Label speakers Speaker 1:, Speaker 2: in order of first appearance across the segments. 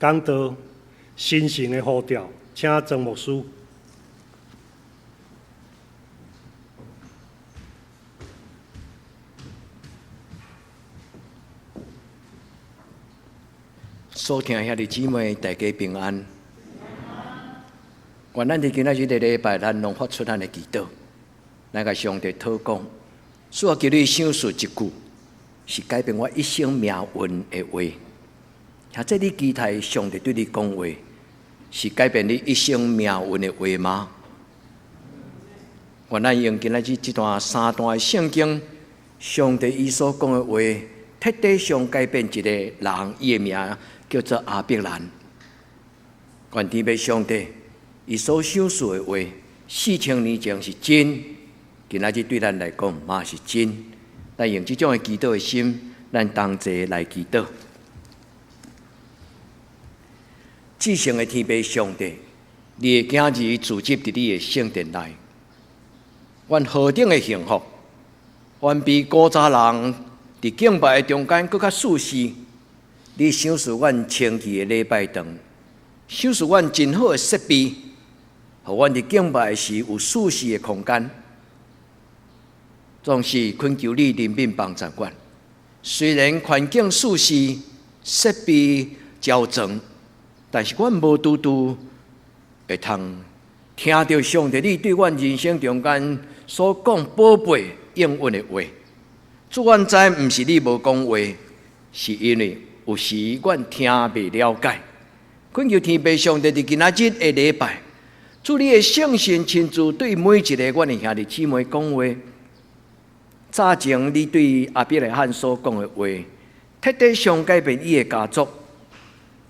Speaker 1: 讲道新型的呼召，请曾牧师。
Speaker 2: 所听兄弟姊妹，大家平安。愿咱伫今仔日的礼拜，咱拢发出咱的祈祷，咱甲上帝祷告。主啊，求你赏赐一句，是改变我一生命运的话。或者你期待上帝对你讲话，是改变你一生命运的话吗？愿咱用今仔日这三段的圣经，上帝伊所讲的话，彻底上改变一个人伊的名，叫做亚伯兰。愿天父上帝，伊所赏赐的话，4000年前是真，今仔日对咱来讲嘛是真。咱用这种的祈祷的心，咱同齐来祈祷。至圣的天父上帝，你的囝儿聚集伫你的圣殿内，愿何等的幸福！愿比古早人伫敬拜的中间更较舒适。你赏赐阮清气的礼拜堂，赏赐阮真好的设备，互阮伫敬拜时有舒适的空间。总是恳求你怜悯帮助阮。虽然环境舒适，设备较全，但是阮无拄拄会通听到上帝你对阮人生中间所讲宝贝应允的话。主，阮知毋是你无讲话，是因为有时阮听未了解。恳求天父上帝伫今仔日的礼拜，主你的圣神亲自对每一个阮的兄弟姊妹讲话。早前你对亚伯拉罕所讲的话，彻底上改变伊的家族。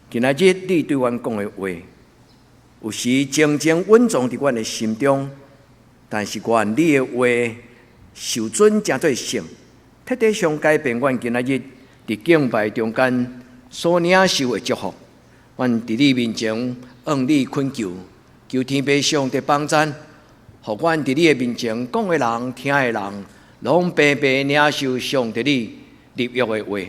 Speaker 2: 今仔日你对阮讲的话，有时静静稳重伫阮的心中，但是愿你的话受准诚做圣，彻底上改变阮今仔日伫敬拜中间所领受的祝福。阮伫你面前向你恳求，求天父上帝帮助，互阮伫你的面前讲的人、听的人，拢白白领受上帝你立约的话。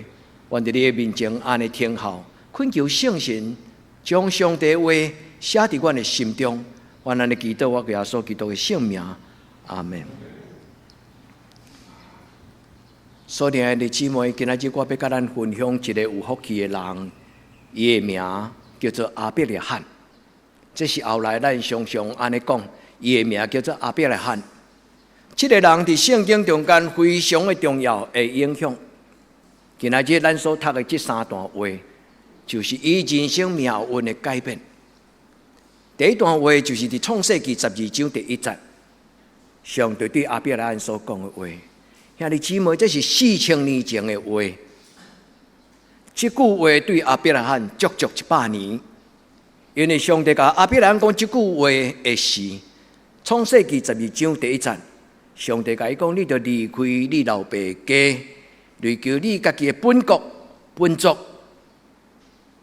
Speaker 2: 阮伫你的面前安尼听候，恳求圣神将上帝的话写伫阮的心中。阮安尼祈祷，我耶稣基督的圣名，阿门。所听的姊妹，今仔日我要甲咱分享一个有福气的人，伊的名叫做亚伯拉罕。这是后来咱常常安尼讲，伊的名叫做亚伯拉罕。这个人伫圣经中间非常的重要的影响。今仔日咱所读的这三段话，就是伊人生命运的改变。第一段话就是伫创世纪12章第1节，上帝对亚伯拉罕所讲的话。兄弟姊妹，这是4000年前的话。这句话对亚伯拉罕足足100年，因为上帝甲亚伯拉罕讲这句话的时，创世纪12章第1节，上帝甲伊讲：你着离开你老爸家，离开你家己的本国本族，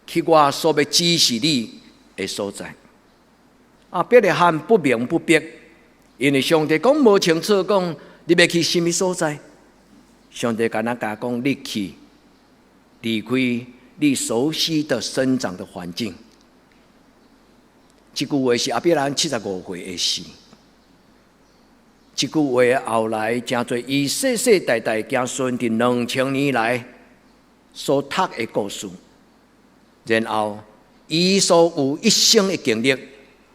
Speaker 2: 去我所要指示你的所在。亚伯拉罕不明不白，因为上帝讲无清楚讲你要去什么所在。上帝甲咱讲：你去，离开你熟悉的生长的环境。这句话是亚伯拉罕75岁的事。这句话后来真侪伊世世代代行顺伫2000年来所读的故事，然后伊所有一生的经历，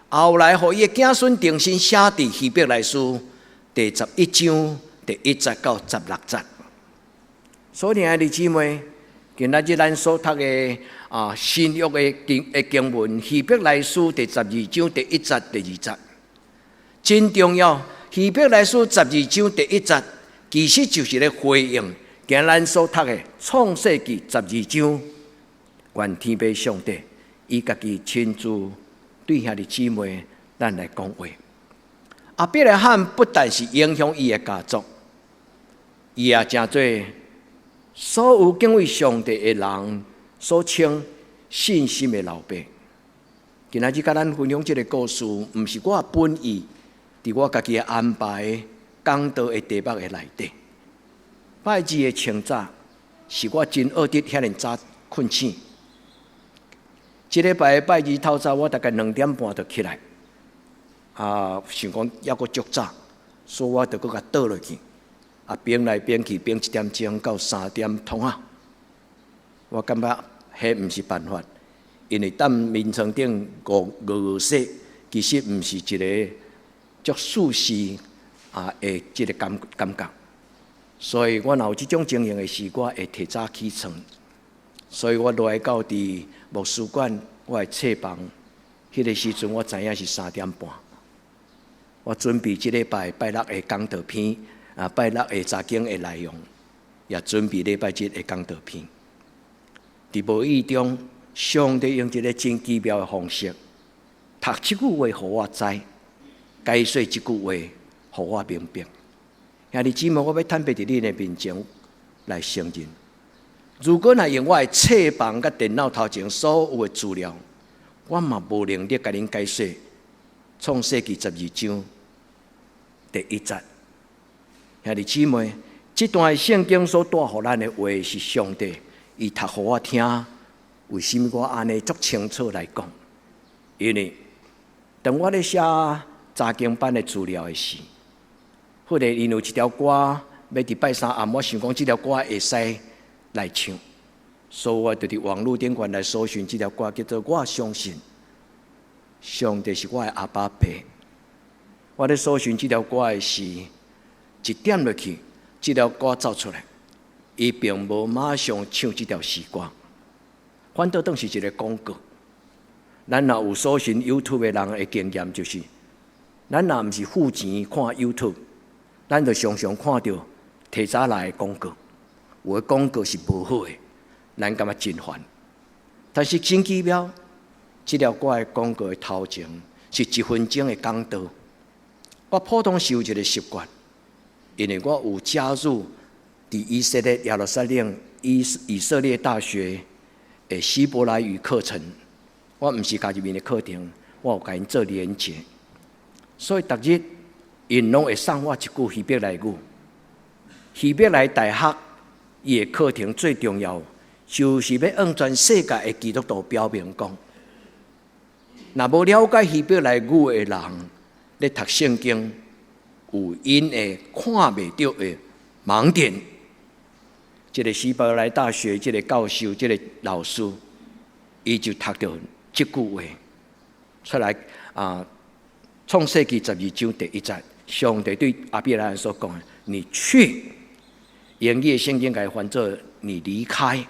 Speaker 2: 后来互伊的子孙重新写伫希伯来书第11章第1节到16节。所以，兄弟姊妹，今仔日咱所读的新约的经文，希伯来书第12章第1节、第2节，真重要。希伯来书12章第1节，其实就是咧回应今咱所读的创世纪12章。愿天父上帝伊家己亲自对兄弟姊妹咱来讲话。亚伯拉罕不但是影响伊的家族，伊也真做所有敬畏上帝的人所称信心的老爸。今仔日甲咱分享这个故事，毋是我本意，伫我家己的安排讲道的题目的内底。拜日的清早，是我真学得遐尼早困醒。这礼拜拜二透早，我大概2点半就起来，想讲要阁足早，所以我就阁甲倒落去，编来编去，编1点钟到3点通啊。我感觉迄毋是办法，因为等眠床顶饿死，其实毋是一个足舒适的即个感觉。所以我若有即种情形的时，我会提早起床。所以我落来到伫牧师馆，我的册房，迄个时阵我知影是3点半。我准备即礼拜拜六的讲道篇，拜六的查经的内容，也准备礼拜7的讲道篇。伫无意中，上帝用一个真奇妙的方式，读即句话，互我知；解说即句话，互我明白。兄弟姊妹，我要坦白伫你的面前来承认。如果若用我的册房甲电脑头前所有的资料，我嘛无能力甲恁解说创世纪12章第1节。兄弟姊妹，这段圣经所带予咱的话是上帝，伊读互我听。为什么我安尼足清楚来讲？因为当我咧写查经班的资料的时，或者因有一条歌要伫拜三暗，我想讲这条歌会使来唱，所以我就伫网络顶悬来搜寻这条歌，叫做《我相信上帝是我的阿爸爸》。我咧搜寻这条歌的时，一点落去，这条歌走出来，伊并无马上唱这条诗歌，反倒当是一个广告。咱若有搜寻 YouTube 的人的经验，就是咱若毋是付钱看 YouTube， 咱就常常看到提早来的广告。有的广告是无好的，咱感觉真烦。但是真奇妙，这条歌的广告的头前是1分钟的讲道。我普通是有一个习惯，因为我有加入伫以色列耶路撒冷以色列大学的希伯来语课程。我毋是家己面的课程，我有甲因做连结，所以逐日因拢会送我一句希伯来语。希伯来大学伊的课程最重要，就是要向全世界的基督徒表明讲，若无了解希伯来语的人，咧读圣经有因的看袂到的盲点。这个希伯来大学这个教授，这个老师，伊就读到这句话出来创世纪12章第1节，上帝对亚伯拉罕所讲的：“你去。”英语圣经改翻作“你离开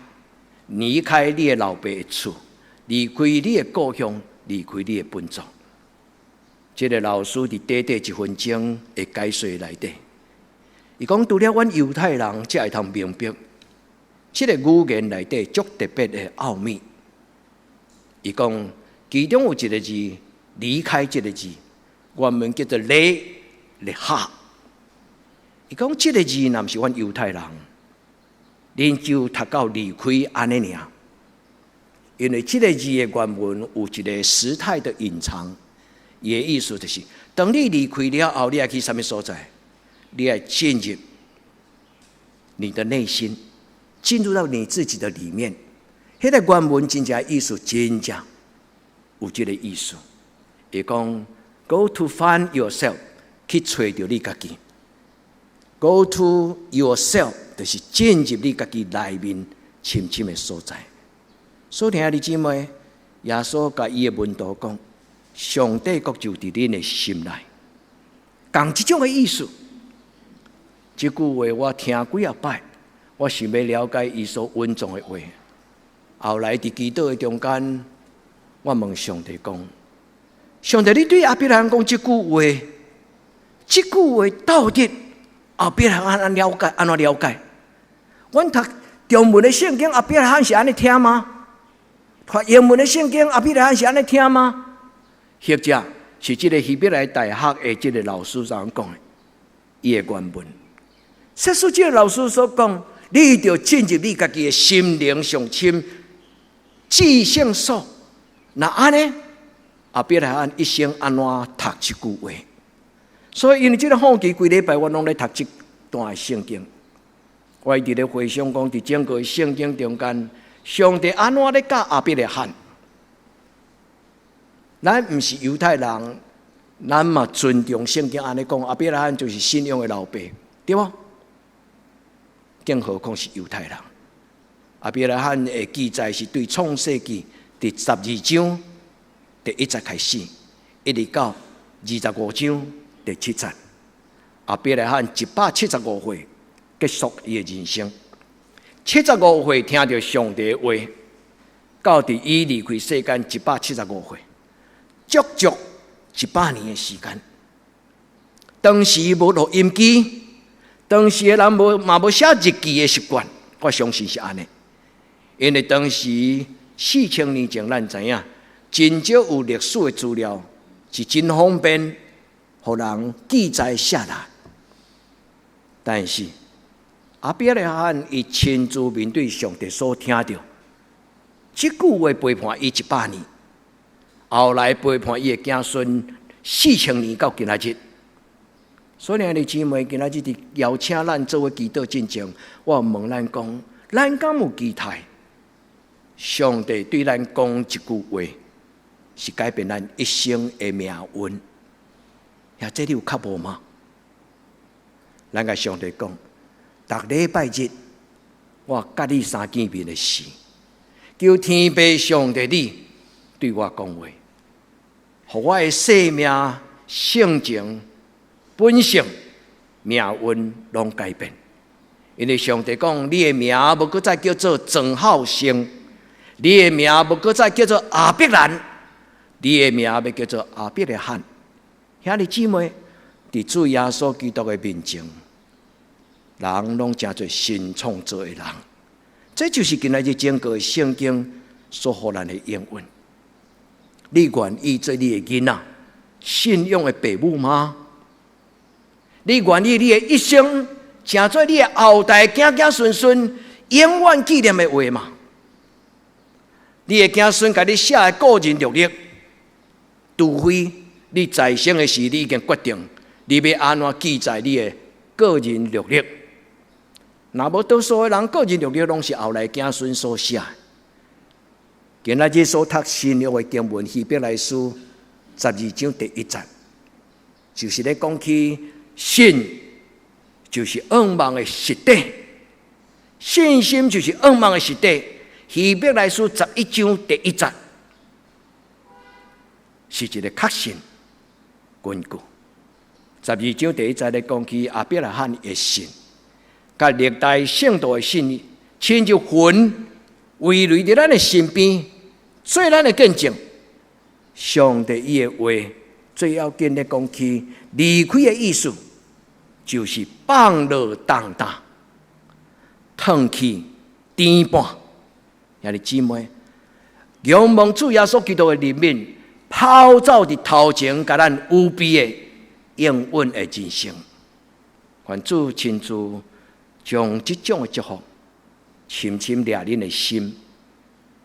Speaker 2: 你的老爸的厝，离开你的故乡，离开你的本族。”这个老师伫短短1分钟的解说内底，伊讲除了阮犹太人才会通明白，这个语言内底足特别的奥秘。伊讲其中有一个字“离开”这个字，原文叫做“离哈”。伊讲这个字若毋是阮犹太人，恁就读到离开安尼尔。因为这个字的原文有一个时态的隐藏，伊的意思就是：当你离开了后，你要去什么所在？你要进入你的内心，进入到你自己的里面。迄个原文真正意思真正有这个意思。伊讲 ，Go to find yourself， 去找到你家己。Go to yourself， 就是进入你家己内面深深的所在。所以兄弟姊妹，耶稣甲伊的门徒讲，上帝国就伫恁的心内，讲这种的意思。这句话我听几啊摆，我想要了解伊所稳重的话。后来伫祈祷的中间，我问上帝讲：上帝，你对亚伯拉罕讲这句话，这句话到底亚伯拉罕安了解？安怎了解？阮读中文的圣经，亚伯拉罕是安尼听吗？读英文的圣经，亚伯拉罕是安尼听吗？或者是这个希伯来大学的这个老师所讲的，伊的原文。说出这个老师所讲，你一定要进入你家己的心灵上深至圣所。那安尼，亚伯拉罕一生安怎读这句话？所以因为这个好奇，规礼拜我拢咧读这段圣经。我伫咧回想讲，伫整个圣经中间，上帝安怎咧教亚伯拉罕？咱毋是犹太人，咱嘛尊重圣经安尼讲，亚伯拉罕就是信仰的老爸，对无？更何况是犹太人。亚伯拉罕的记载是对创世纪第12章第1节开始，一直到25章第7节。亚伯拉罕175岁结束伊的人生，75岁听到上帝的话，到伫伊离开世间175岁，足足100年的时间。当时无录音机，当时的人嘛无写日记的习惯，我相信是安尼。因为当时4000年前，咱知影真少有历史的资料是真方便，互人记载下来。但是亚伯拉罕伊亲自面对上帝所听到，这句话陪伴伊100年，后来陪伴伊的子孙4000年到今仔日。所以兄弟姊妹，今仔日伫邀请咱做伙祈祷之前，我问咱讲，咱敢有期待上帝对咱讲一句话，是改变咱一生的命运？呀，这你有较无吗？咱甲上帝讲，逐礼拜日，我甲你三见面的事，求天父上帝你对我讲话，互我的生命、性情、本性、命运拢改变。因为上帝讲，你的名无搁再叫做郑浩生，你的名无搁再叫做亚伯兰，你的名要叫做亚伯拉罕。兄弟姊妹，伫主耶稣基督的面前，人拢真做新创造的人。这就是今仔日整个圣经所予咱的应允。你愿意做你的囡仔信仰的父母吗？你愿意你的一生成做你的后代子子孙孙永远纪念的话吗？你的子孙甲你写的个人录历，除非你在生的时你已经决定你要安怎记载你的个人录历。若无多数的人个人录历拢是后来子孙所写。今仔日所读新约的经文，希伯来书12章第1节，就是咧讲起信就是仰望的实底，信心就是仰望的实底。希伯来书11章第1节是一个确信根据。12章第1节咧讲起亚伯拉罕的信，甲历代圣徒的信，亲像魂围绕在咱的身边，做咱的见证。上帝伊的话最要紧咧讲起离开的意思，就是放落重担，褪去颠半。兄弟姊妹，仰望主耶稣基督的怜悯，跑走伫头前，甲咱有比的应允的人生。愿主亲自将这种的祝福深深掠恁的心，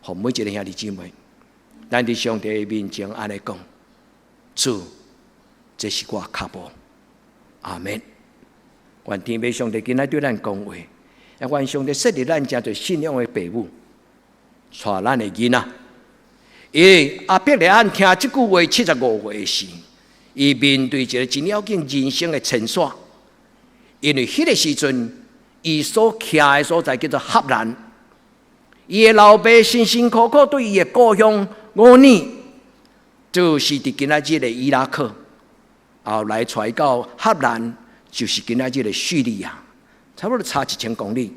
Speaker 2: 互每一个兄弟姊妹，咱伫上帝的面前安尼讲：主，这是我脚步。阿门。愿天父上帝今仔对咱讲话，也愿上帝设立咱真侪信仰的父母，带咱的囡仔。因为亚伯拉罕听这句话75岁的时，伊面对一个真要紧人生的前线。因为迄个时阵，伊所徛的所在叫做赫兰，伊的老爸辛辛苦苦对伊的故乡5年，就是伫今仔日的伊拉克，后来带到赫兰，就是今仔日的叙利亚，差不多差1000公里。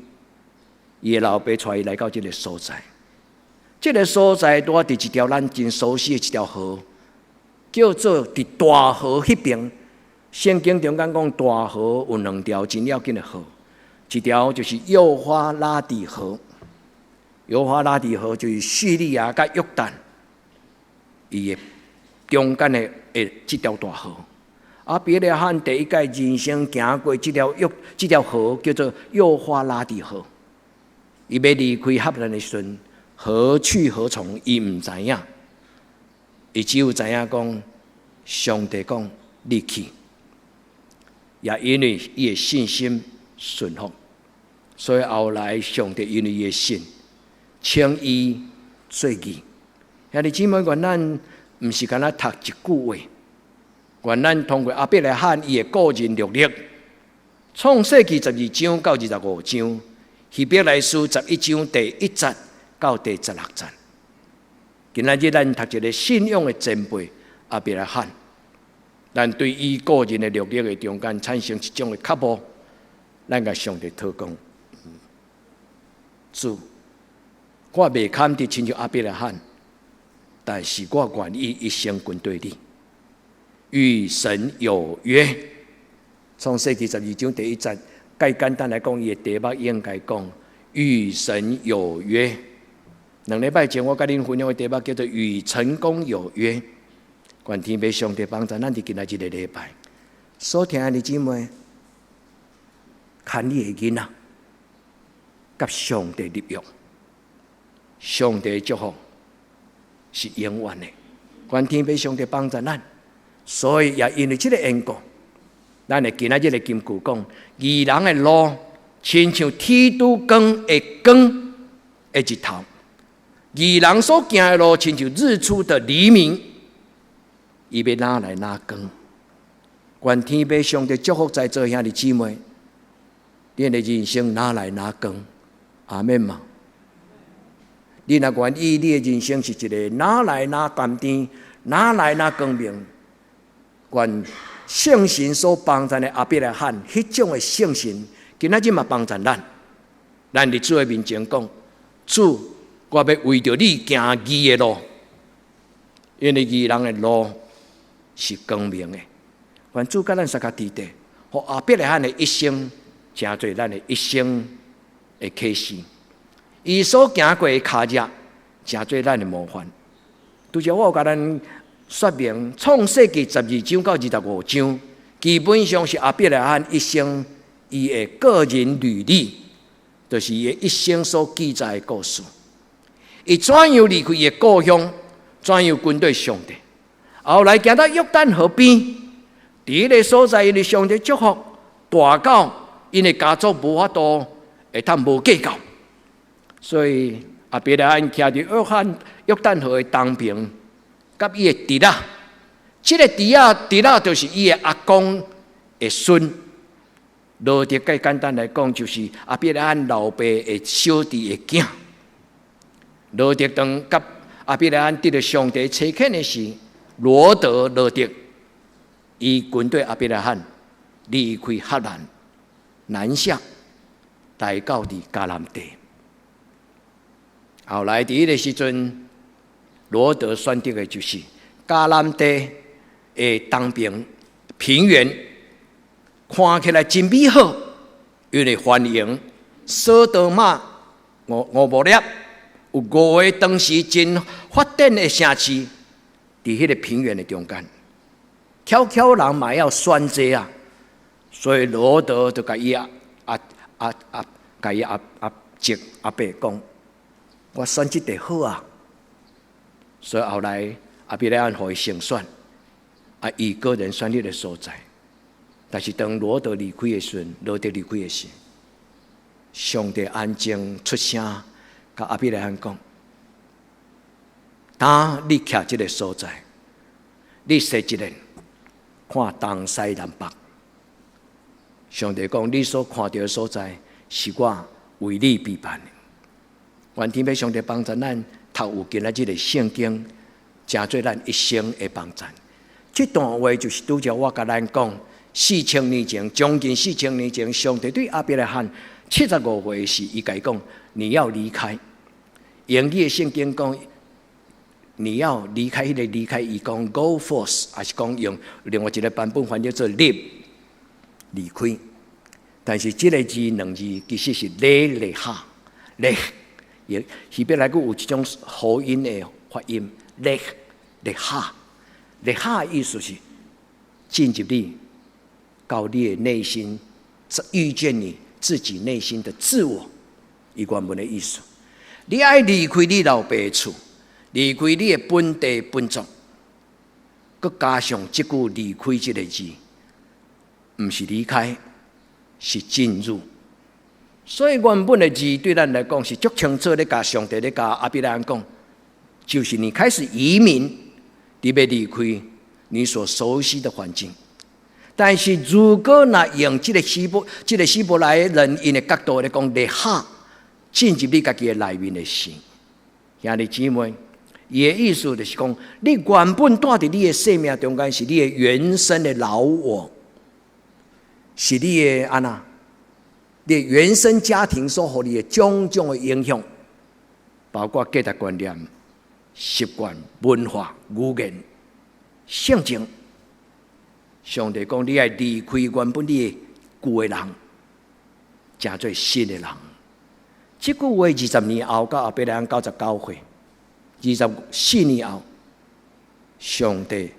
Speaker 2: 伊的老爸带伊来到这个所在，这个所在住伫一条咱真熟悉的一条河，叫做伫大河迄边。圣经中间讲大河有2条真要紧的河，一条就是幼发拉底河，幼发拉底河就是叙利亚甲约旦伊的中间的这条大河。亚伯拉罕第一届人生行过这条河，叫做幼发拉底河。伊要离开赫兰的时阵，何去何从？伊唔知影，伊只有知影讲，上帝讲你去。也因为伊的信心顺服，所以后来上帝因为伊的信，称伊做义。兄弟姊妹，愿咱毋是干那读一句话。愿咱通过阿伯来喊伊的个人历历，创世纪12章到25章，希伯来书11章第1节到第16节。今仔日咱读一个信仰的前辈阿伯来喊，咱对伊个人的历历的中间产生一种的渴慕，咱甲上帝讨讲：主，我未堪得亲像阿伯来喊，但是我愿意一生跟对你。与神有约，创世纪12章第1节，介简单来讲，伊的题目应该讲与神有约。2礼拜前我甲恁分享的题目叫做与成功有约。愿天父上帝帮助咱伫今仔日的礼拜，所听的姊妹，看你的囡仔，甲上帝立约，上帝的祝福是永远的。愿天父上帝帮助咱。所以也因为这个缘故，咱的今仔日的金句讲，义人的路亲像天都光的光的日头，义人所行的路亲像日出的黎明，伊要哪来哪光。愿天父上帝祝福在座兄弟姊妹，恁的人生哪来哪光，阿免嘛。你若愿意，你的人生是一个哪来哪甘甜，哪来哪光明。愿圣神所帮助的阿伯来喊，迄种的圣神，今仔日嘛帮助咱。咱伫主的面前讲，主，我要为着你行义的路，因为义人的路是光明的。愿主甲咱三个弟弟，互阿伯来喊的一生，成做咱的一生的启示。伊所行过的脚迹，成做咱的模范。拄则我有甲咱说明创世纪12章到25章，基本上是阿伯来罕一生伊的个人履历，就是伊的一生所记载的故事。伊怎样离开伊的故乡，怎样跟对上帝，后来行到约旦河边，伫迄个所在，因为上帝祝福大到因的家族无法度会通无计较，所以阿伯来罕徛伫约旦河的东边。甲伊的弟仔，这个弟仔就是伊的阿公的孙。罗德介简单来讲，就是阿伯来罕老爸的小弟的囝。罗德当甲阿伯来罕得到上帝差遣的时，罗德伊军队阿伯来罕离开赫兰南下，来到伫迦南地。后来伫迄个时阵。罗德选择的就是迦南地的东边平原，看起来真美好，因为欢迎索多玛、俄摩列有5个当时真发展的城市，伫迄个平原的中间，巧人嘛要选择啊，所以罗德就甲伊阿伯讲，我选这地好啊。所以后来阿伯来罕互伊成选，伊个人选择的所在。但是当罗德离开的时，上帝安静出声，甲阿伯来罕讲：，当你徛这个所在，你设一个看东西南北。上帝讲：，你所看到的所在，是我为你备办的。愿天父上帝帮助咱。读有今仔日的圣经，成做咱一生的帮助。这段话就是拄则我甲咱讲，4000年前，将近4000年前，上帝对阿伯来罕75岁时，伊甲伊讲：你要离开。英语的圣经讲，你要离开，迄个离开，伊讲 go forth， 还是讲用另外一个版本翻译做 leave， 离开。但是这个字2字其实是离下。希伯来语有一种喉音的发音，离下的意思是进入你，到你的内心，遇见你自己内心的自我，伊原本的意思。你爱离开你老爸的厝，离开你的本地本族，佮加上这句离开这个字，不是离开，是进入。所以原本的字对咱来讲是足清楚咧，甲上帝咧，甲阿伯来罕讲，就是你开始移民，你要离开你所熟悉的环境。但是如果用这个希伯来人因的角度来讲，立刻进入你自己的内面的心，兄弟姊妹，伊的意思就是讲，你原本带在你的生命中间是你的原生的老我，是你的你的原生家庭所给你的种种的影响，包括价值观念、习惯、文化、语言、性情。上帝讲，你要离开原本你的旧的人，成做新的人。这句话20年后到后伯拉罕99岁，24年后，上帝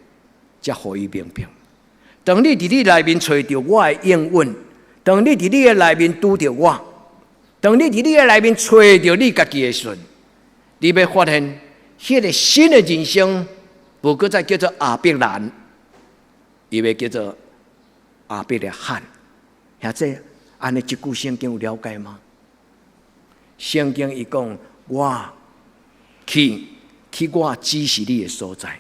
Speaker 2: 才予伊明白。当你伫你内面找到我的应允，当你伫你的内面拄到我，当你伫你的内面找到你家己的时，你要发现，迄个新的人生，无搁再叫做亚伯兰。伊要叫做亚伯拉罕，兄弟，安尼这句圣经有了解吗？圣经伊讲，我去我指示你的所在。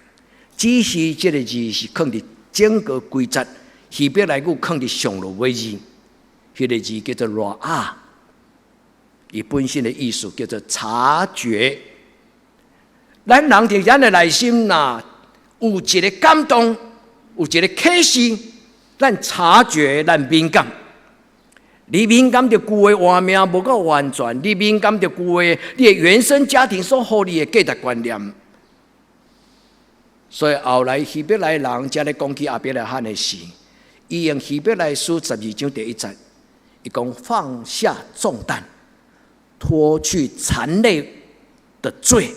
Speaker 2: 指示这个字是放伫整个规则，希伯来语放伫上落尾字，迄个字叫做罗啊，伊本身的意思叫做察觉。咱人伫咱的内心有一个感动。有一个启示，咱察觉，咱敏感。你敏感着旧的画面无够完全，你敏感着旧的你的原生家庭所给你的价值观念。所以后来希伯来人才来讲起亚伯拉罕的事，伊用希伯来书12章第1节，伊讲放下重担，脱去残累的罪。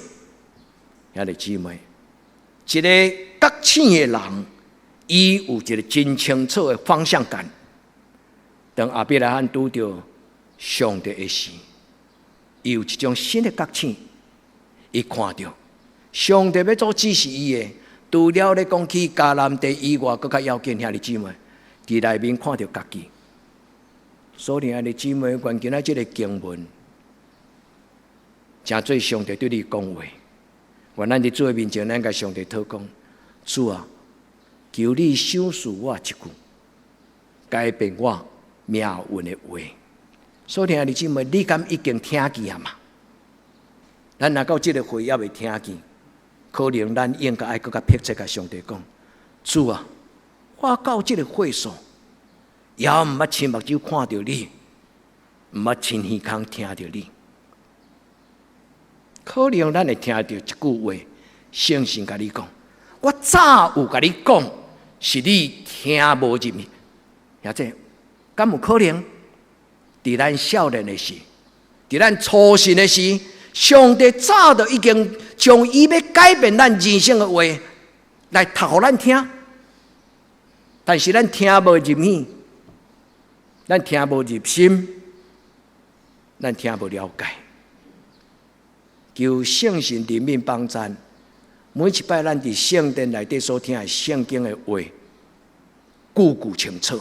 Speaker 2: 兄弟姊妹，一个觉醒的人。伊有一个真清楚的方向感。当亚伯拉罕拄到上帝的时，伊有一种新的觉醒。伊看到上帝要做指示伊的，除了咧讲起迦南地以外，更较要紧，兄弟姊妹，伫内面看到家己。所以兄弟姊妹，关键这个经文，真做上帝对你讲话。原咱伫主的面前，咱甲上帝讨讲，主啊。求你赏赐我一句，改变我命运的话。所以兄弟姊妹，你敢已经听见啊嘛？咱若到这个会也未听见，可能咱应该爱更加迫切甲上帝讲：主啊，我到这个会所，也毋捌亲目睭看到你，毋捌亲耳孔听到你。可能咱会听到一句话，诚心甲你讲。我早有甲你讲，是你听无入去。兄弟，敢有可能？伫咱少年的时，伫咱初信的时，上帝早就已经将伊要改变咱人生的话来读互咱听，但是咱听无入去，咱听无入心，咱听无了解。求圣神怜悯帮助。每一摆咱伫圣殿内底所听的圣经的话，句句清楚，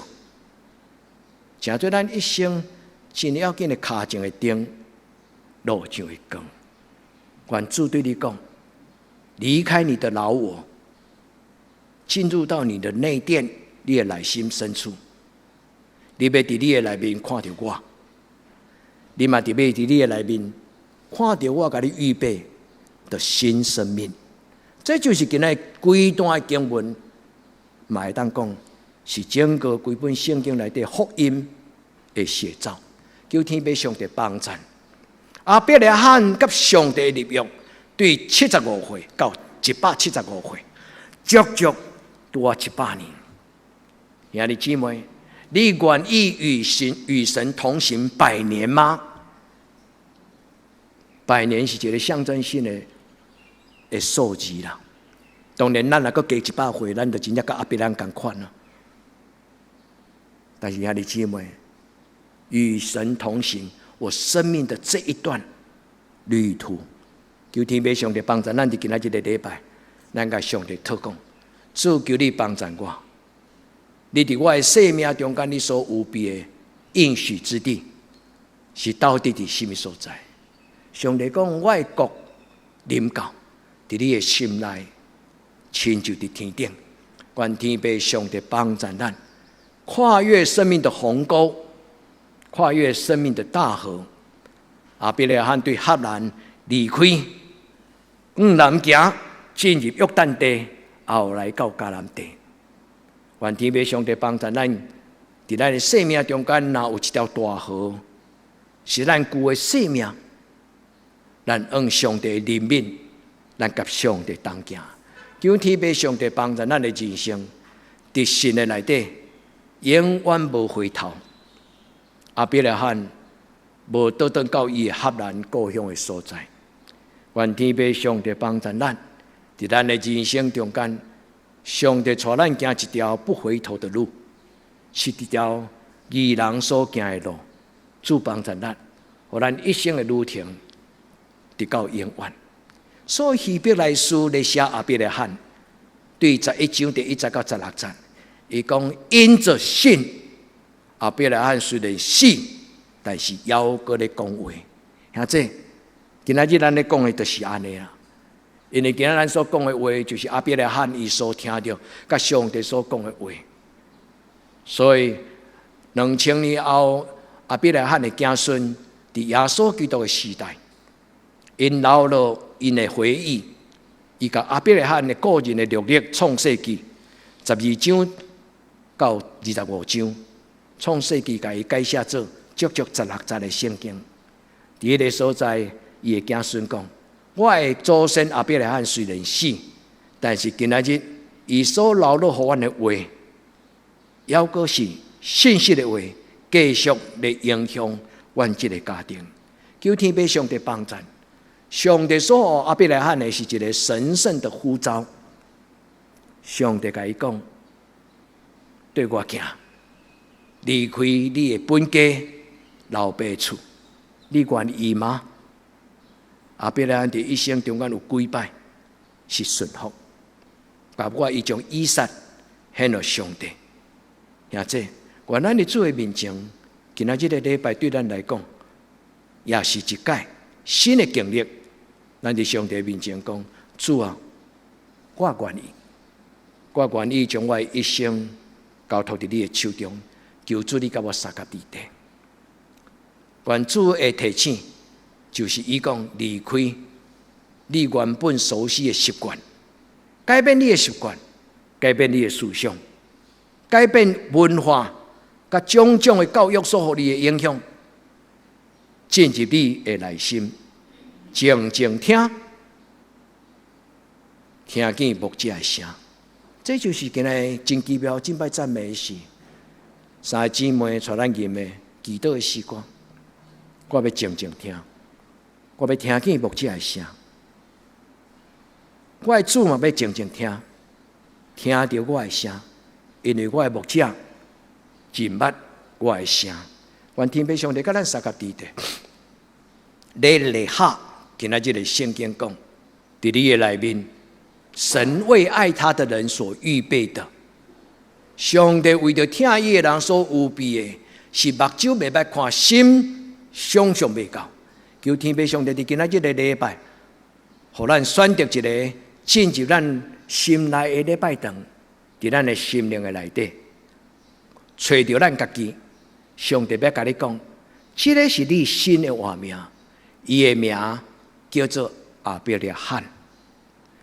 Speaker 2: 成做咱一生真要紧的脚前的灯，路上的光。愿主对你讲：离开你的老我，进入到你的内殿，你的内心深处。你要伫你的内面看到我，你嘛要伫你的内面看到我，给你预备的新生命。这就是今日规段经文，嘛会当讲是整个规本圣经内底福音的写照。求天父上帝帮助。亚伯拉罕甲上帝立约，对75岁到175岁，足足多100年。兄弟姊妹，你愿意与神同行100年吗？100年是一个象征性的数字啦。当然，咱若阁加100岁，咱就真正甲亚伯拉罕同款啦。但是兄弟姊妹，与神同行，我生命的这一段旅途，求天父上帝帮助咱伫今仔日的礼拜，咱甲上帝祷告，主求你帮助我，你伫我的生命中间，你所有备的应许之地，是到底伫什么所在？上帝讲，我的国临到，伫你的心内亲就伫天顶，愿天父上帝帮助咱，跨越生命的鸿沟，跨越生命的大河。亚伯拉罕对赫兰离开，往南行，进入约旦地，后来到迦南地。愿天父上帝帮助咱，伫咱的生命中间，若有一条大河，是咱旧的生命，咱用上帝的怜悯，咱甲上帝同行。求天父上帝帮助咱的人生，伫神的内底，永远无回头。亚伯拉罕无倒转到伊的赫兰故乡的所在。愿天父上帝帮助咱，伫咱的人生中间，上帝带咱行一条不回头的路，是一条义人所行的路。主帮助咱，互咱一生的路程直到永远。所以希伯来书咧写亚伯拉罕，对11章第1节到16节，伊讲因着信，亚伯拉罕虽然死，但是还阁咧讲话。兄弟，今仔日咱咧讲的就是安尼啦。因为今仔咱所讲的话，就是亚伯拉罕伊所听到，甲上帝所讲的话。所以2000年后，亚伯拉罕的子孙伫耶稣基督的时代，因留落因的回忆，伊甲亚伯拉罕的个人的历历，创世纪12章到25章，创世纪甲伊改写做足足16节的圣经。伫迄个所在，伊的子孙讲：我的祖先亚伯拉罕虽然死，但是今仔日伊所留落互阮的话，还阁是信息的话，继续来影响阮这个家庭。求天父上帝帮助。上帝所予亚伯拉罕的是一个神圣的呼召。上帝甲伊讲：对我行，离开你的本家、老爸厝，你愿意吗？亚伯拉罕伫一生中间有几摆是顺服，包括伊将以撒献予上帝。兄弟，愿咱伫主的面前，今仔日的礼拜对咱来讲，也是一届新的经历。咱伫上帝面前讲：主啊，我愿意，我愿意将我的一生交托伫你的手中，求主你甲我三甲地地。愿主的提醒，就是伊讲离开你原本熟悉的习惯，改变你的习惯，改变你的思想，改变文化，甲种种的教育所予你的影响，进入你的内心。静静听，听见牧者的声，这就是今日真奇妙、真摆赞美的事。三个姊妹带咱吟的祈祷的时光，我要静静听，我要听见牧者的声。我的主嘛要静静听，听到我的声，因为我的牧者认捌我的声。愿天父上帝甲咱三甲地地，你立下。今仔日的圣经讲，伫你的内面，神为爱他的人所预备的，上帝为着听伊的人所预备的，是目睭未捌看，心想象未到。求天父上帝伫今仔日的礼拜，互咱选择一个进入咱心内的礼拜堂，伫咱的心灵的内底，找着咱家己。上帝要甲你讲，这个是你新的活名，伊的名叫做亚伯拉罕。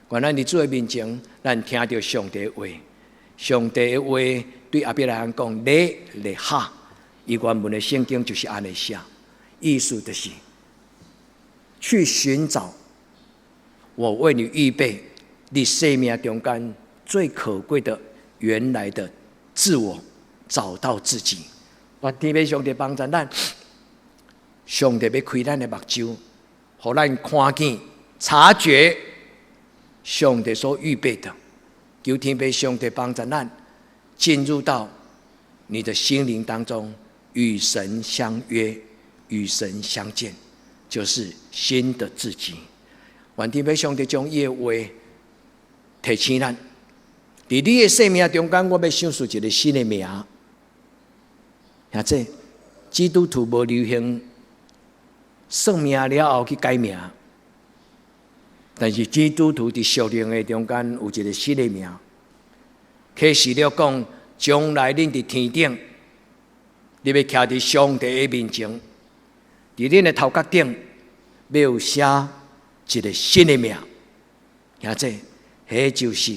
Speaker 2: 愿咱伫主的面前，咱听到上帝的话。上帝的话对亚伯拉罕讲：你立下。伊原本的圣经就是安尼写，意思就是去寻找我为你预备你生命中间最可贵的原来的自我，找到自己。愿天父上帝帮助咱，上帝要开咱的目睭。互咱看见、察觉上帝所预备的，求天父上帝帮助咱进入到你的心灵当中，与神相约，与神相见，就是新的自己。愿天父上帝将伊的话提醒咱，伫你的生命中间，我要想出一个新的名。兄弟，基督徒无流行算命了后去改名，但是基督徒伫属灵的中间有一个新的名。启示录讲，将来恁伫天顶，你要徛伫上帝的面前，伫恁的头壳顶要有写一个新的名。兄弟，迄就是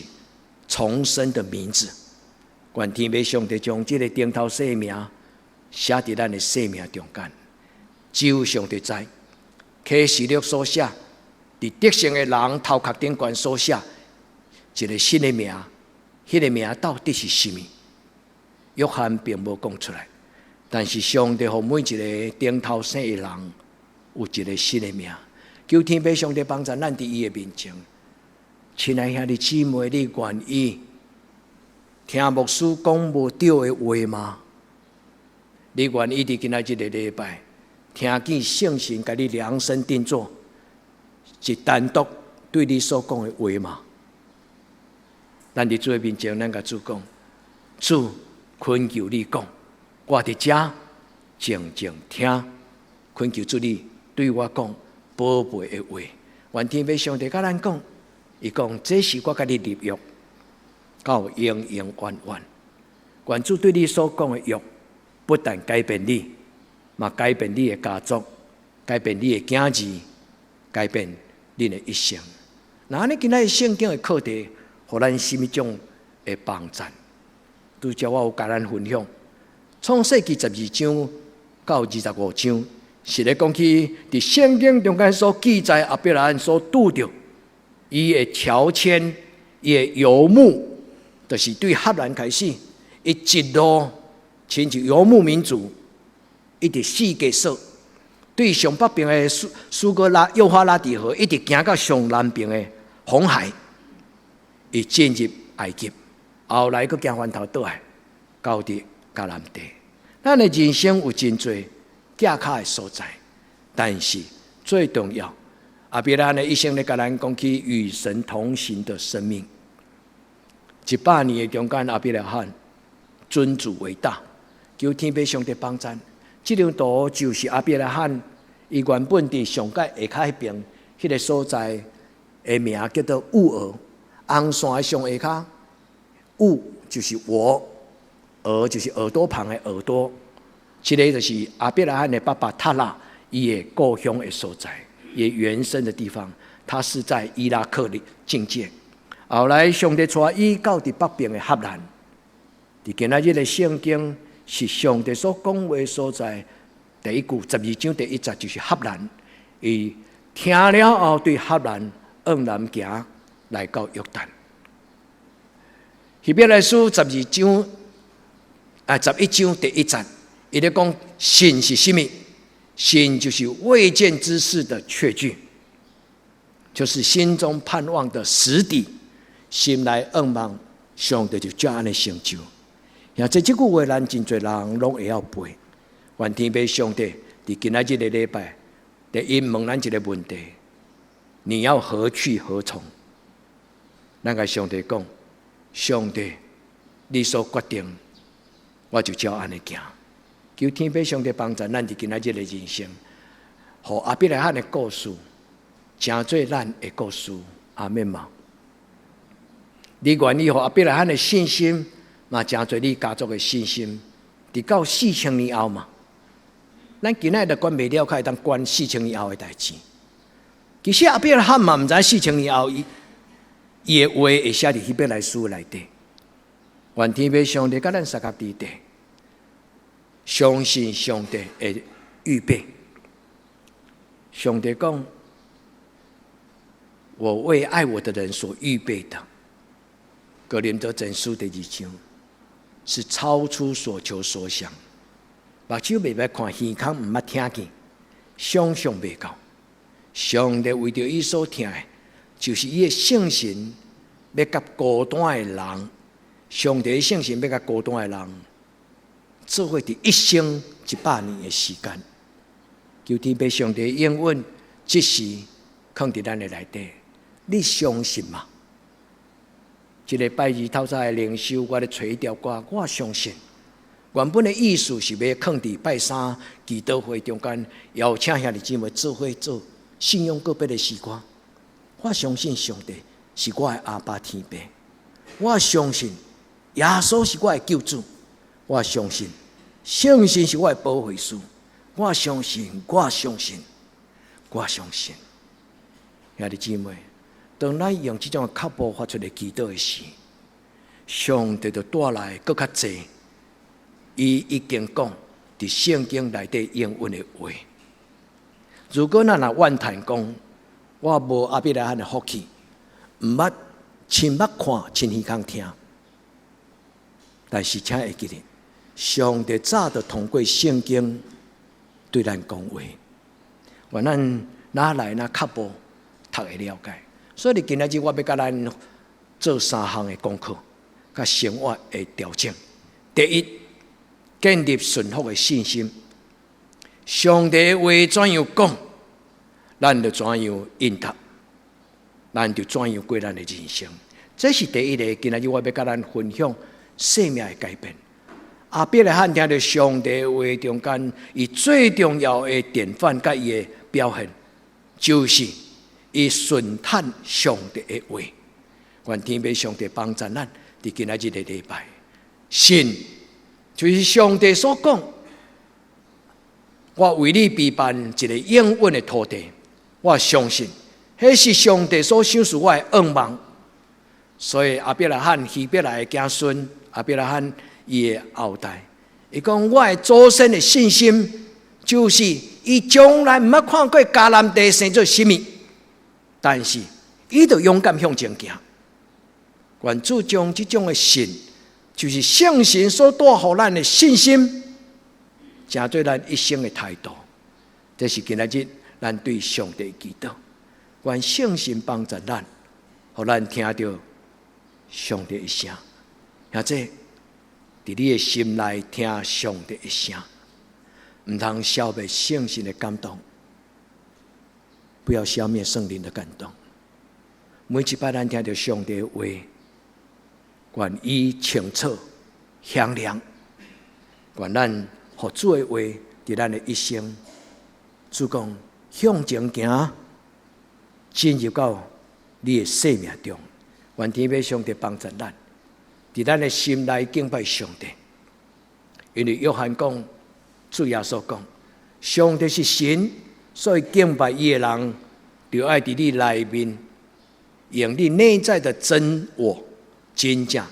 Speaker 2: 重生的名字。愿天父上帝将这个顶头生命写伫咱的生命中间。只有上帝知，启示录所写，伫得胜的人头壳顶悬所写一个新的名，迄个名到底是什么？约翰并无讲出来，但是上帝予每一个顶头生的人有一个新的名。求天父上帝帮助咱伫伊的面前。亲爱兄弟姊妹，你愿意听牧师讲无对的话吗？你愿意伫今仔日的礼拜听见圣神甲你量身定做，是单独对你所讲的话吗？咱伫主的面前，咱甲主讲：主，恳求你讲，我伫遮静静听，恳求主你对我讲宝贝的话。愿天父上帝甲咱讲，伊讲这是我甲你立约，到永永远远。愿主对你所讲的约，不但改变你，嘛改变你的家族，改变你的囝儿，改变你的一生。那安尼今仔圣经的课题，互咱什么种的帮助？拄则我有甲咱分享，创世纪12章到25章，是咧讲起伫圣经中间所记载亚伯拉罕所拄着伊的条签，伊的游牧，就是对赫兰开始，伊一路亲像游牧民族，一直四界走，对上北边的苏格拉幼发拉底河，一直行到上南边的红海，伊进入埃及，后来佫行翻头倒来，到伫迦南地。咱的人生有真多架卡的所在，但是最重要，亚伯拉罕的一生咧，甲咱讲起与神同行的生命。100年的中间，亚伯拉罕尊主为大，求天父上帝帮助。这张图就是亚伯拉罕，伊原本伫上界下骹迄边，迄个所在的名叫做乌俄，红线的上下骹，乌就是我，俄就是耳朵旁的耳朵。这个就是亚伯拉罕的爸爸塔拉，伊的故乡的所在，也原生的地方，他是在伊拉克的境界。后来上帝带伊到伫北边的赫兰，伫今仔日的圣经是上帝所讲话所在。第一句12章第1节就是赫兰，伊听了后对赫兰往南行，来到约旦。希伯来书11章11章第1节，伊咧讲信是什么？信就是未见之事的确据，就是心中盼望的实底。心内仰望，上帝就照安尼成就。像这句话，咱真侪人拢会晓背。愿天父上帝伫今仔日的礼拜，第一问咱一个问题：你要何去何从？咱甲上帝讲，上帝，你所决定，我就照安尼行。求天父上帝帮助咱伫今仔日的人生，互亚伯拉罕的故事，成做咱的故事。阿们嘛。你愿意互亚伯拉罕的信心，嘛成做你家族的信心，直到4000年后嘛。咱今仔日管袂了解，当管4000年后的代志。其实亚伯拉罕嘛毋知4000年后伊的话会写伫希伯来书内底。愿天父上帝甲咱三甲伫地，相信上帝会预备。上帝讲：“我为爱我的人所预备的。”哥林多前书第2章是超出所求所想，目睭袂捌看，耳孔毋捌听见，想象袂到。上帝为着伊所听的，就是伊的圣神要甲孤单的人，上帝的圣神要甲孤单的人，做伙伫一生100年的时间。求天父上帝应允，即时放伫咱的内底，你相信吗？一个拜日透早的灵修，我咧吹一条歌，我相信。原本的意思是要放伫拜三祈祷会中间，邀请兄弟姊妹做伙做信仰告别的时光。我相信上帝是我的阿爸天父，我相信耶稣是我的救主，我相信圣神是我的保惠师，我相信。兄弟姊妹，当咱用这种脚步发出来祈祷的时，上帝就带来更较济。伊已经讲伫圣经内底应允的话。如果咱若怨叹讲，我无阿伯拉罕的福气，毋捌亲捌看，亲耳孔听，但是请会记得，上帝早就通过圣经对咱讲话，愿咱哪来哪脚步读会了解。所以今仔日我要甲咱做3项的功课，甲生活的调整。第一，建立顺服的信心。上帝的话怎样讲，咱就怎样应答，咱就怎样过咱的人生。这是第一个。今仔日我要甲咱分享生命的改变。阿伯拉罕听到上帝的话中间，伊最重要的典范甲伊的表现，就是伊顺叹上帝的话。愿天父上帝帮助咱，伫今仔日的礼拜，信就是上帝所讲，我为你备办一个应允的土地。我相信，迄是上帝所赏赐我的愿望。所以阿伯拉罕希伯来的子孙，阿伯拉罕伊的后代，伊讲我的祖先的信心，就是伊从来毋捌看过迦南地生做什么，但是伊就勇敢向前行。愿主将这种的信，就是圣神所带予咱的信心，成做咱一生的态度。这是今仔日咱对上帝祈祷，愿圣神帮助咱，互咱听到上帝的声。或者伫你的心内听上帝的声，唔通消灭圣神的感动，不要消灭圣灵的感动。每一摆咱听到上帝的话，愿伊清楚响亮，愿咱互主的话伫咱的一生，主讲向前行，进入到你的生命中。愿天父上帝帮助咱，伫咱的心内敬拜上帝。因为约翰讲，主耶稣讲，上帝是神，所以敬拜伊的人，就爱伫你内面，用你内在的真我。真正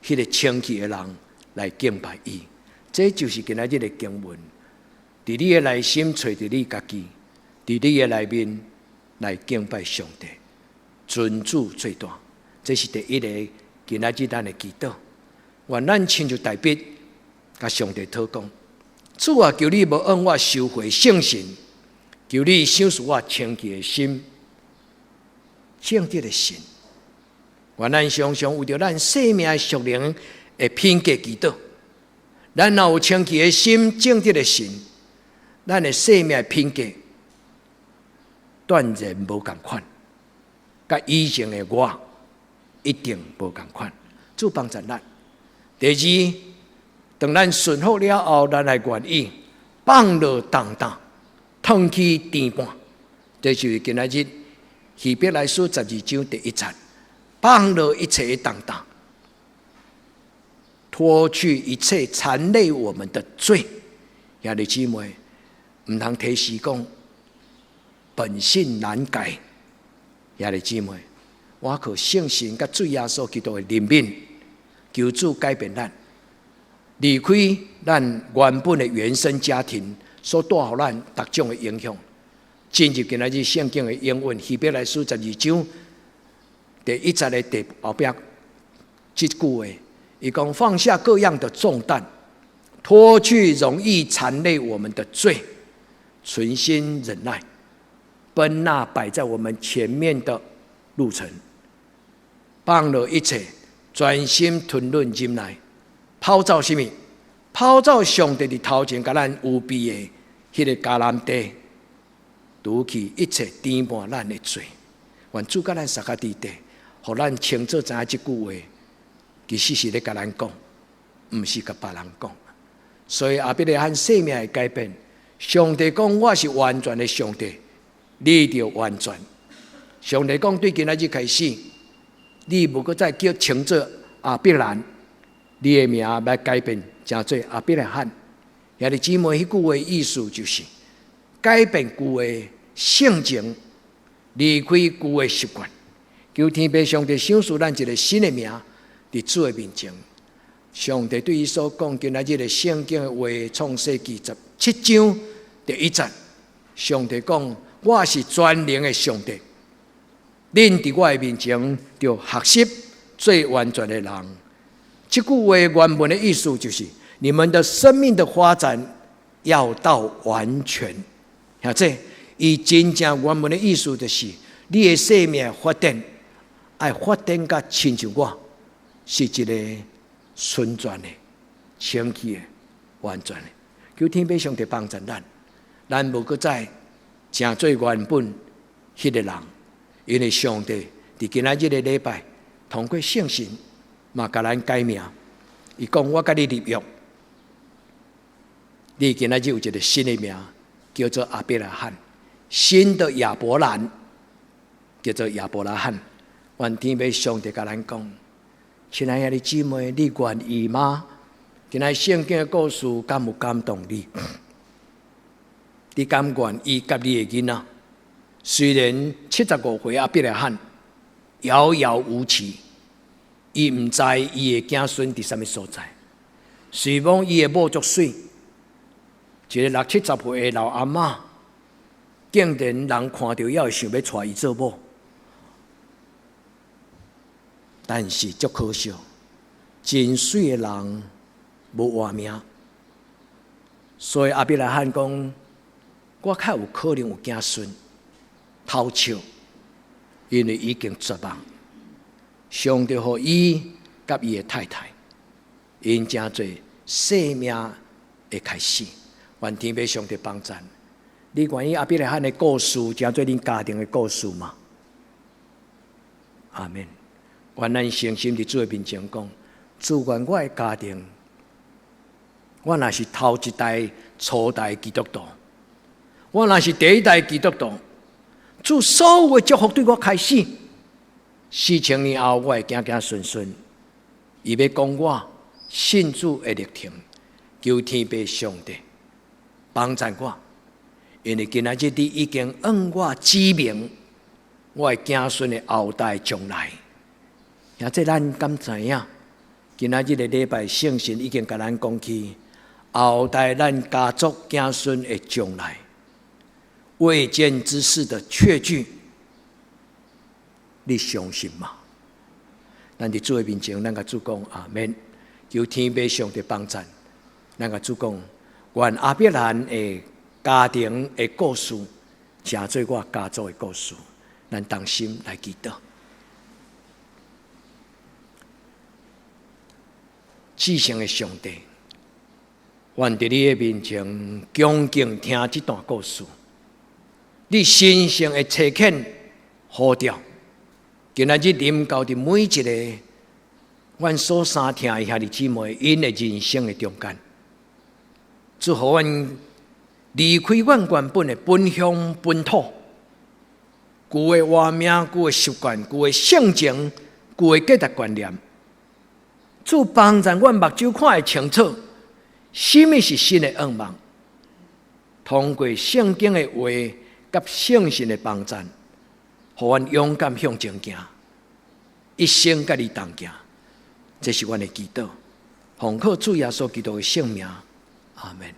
Speaker 2: 迄个清气的人来敬拜伊，这就是今仔日的经文。伫你的内心找着你家己，伫你的内面来敬拜上帝，尊主最大。这是第一个今仔日咱的祈祷。愿咱亲像大笔，甲上帝讨讲：主啊，求你无恩我收回圣神，求你赏赐我清气的心，正直的心。愿咱常常为着咱生命属灵的品格祈祷。咱若有清气的心、正直的心，咱的生命的品格断然无同款，甲以前的我一定无同款。主帮助咱。第二，当咱顺服了后，咱来愿意放落重担，腾起颠簸。这就是今仔日希伯来书12章第1节。放了一切重担，脱去一切缠累我们的罪。兄弟姊妹，唔通提示讲本性难改。兄弟姊妹，我靠圣神甲主耶稣基督的怜悯，求主改变咱，离开咱原本的原生家庭所带予咱各种的影响，进入今仔日圣经的应允。希伯来书12章。第1节的第后边这句话，伊讲放下各样的重担，脱去容易缠累我们的罪，存心忍耐，奔那摆在我们前面的路程，放了一切，专心吞忍忍耐，跑走什么？跑走上帝的头前，甲咱有备的迄个迦南地，除去一切颠簸咱的罪。愿主甲咱撒下伫地。互咱清楚知影这句话，其实是咧甲咱讲，毋是甲别人讲。所以阿伯拉罕生命的改变，上帝讲我是完全的上帝，你就完全。上帝讲对今仔日开始，你无搁再叫称作亚伯兰，你的名要改变，称做亚伯拉罕。兄弟姊妹，迄句话意思就是改变旧的性情，离开旧的习惯。求天父上帝赏赐咱一个新的名，伫主的面前。上帝对伊所讲，今仔日的圣经的话，创世纪17章第1节，上帝讲：我是全能的上帝，恁伫我的面前就学习做完全的人。这句话原文的意思就是，你们的生命的发展要到完全。或者，伊真正原文的意思就是，你的生命发展爱发展甲亲像我，是一个纯全的、清气的、完全的。求天父上帝帮助咱无搁再成做原本迄个人，因为上帝伫今仔日的礼拜，通过圣神嘛，甲咱改名。伊讲：我甲你立约，你今仔日有一个新的名，叫做亚伯拉罕，新的亚伯兰叫做亚伯拉罕。愿天父上帝甲咱讲：亲爱的姊妹，你愿意吗？今仔圣经的故事敢有感动你？你甘愿意甲你的囡仔？虽然75岁亚伯拉罕遥遥无期，伊毋知伊的子孙伫什么所在。随望伊的某足水，一个60、70岁的老阿嬷，竟然人看到也会想要娶伊做某。但是足可惜，真水的人无活命，所以亚伯拉罕讲：我较有可能有子孙偷笑，因为已经绝望。上帝予伊甲伊的太太，因正做生命的开始。愿天父上帝帮助你。愿意亚伯拉罕的故事，正做恁家庭的故事吗？阿们。愿咱诚心伫主的面前讲，主愿我的家庭，我若是头一代初代基督徒，我若是第一代基督徒，主所有的祝福对我开始，4000年后我会行行顺顺。伊要讲我信主的历程，求天父上帝帮助我，因为今仔日你已经让我指明我的子孙的后代将来。也即咱敢知影？今仔日的礼拜圣神已经甲咱讲起，后代咱家族子孙的将来，未见之事的确据，你相信吗？咱伫主的面前，咱甲主讲阿们，求天父上帝帮助。咱甲主讲，愿亚伯兰的家庭的故事，成做我家族的故事。咱同心来祈祷。至圣的上帝，愿伫你的面前恭敬听这段故事。你神圣的差遣呼召，今仔日临到伫每一个阮所三听的兄弟姊妹，因的人生的中间，祝福阮离开阮原本的本乡本土，旧的活命、旧的习惯、旧的性情、旧的价值观念。主帮助阮目睭看会清楚，什么是新的愿望。通过圣经的话甲圣神的帮助，互阮勇敢向前行，一生甲你同行。这是阮的祈祷，奉靠主耶稣基督的圣名，阿门。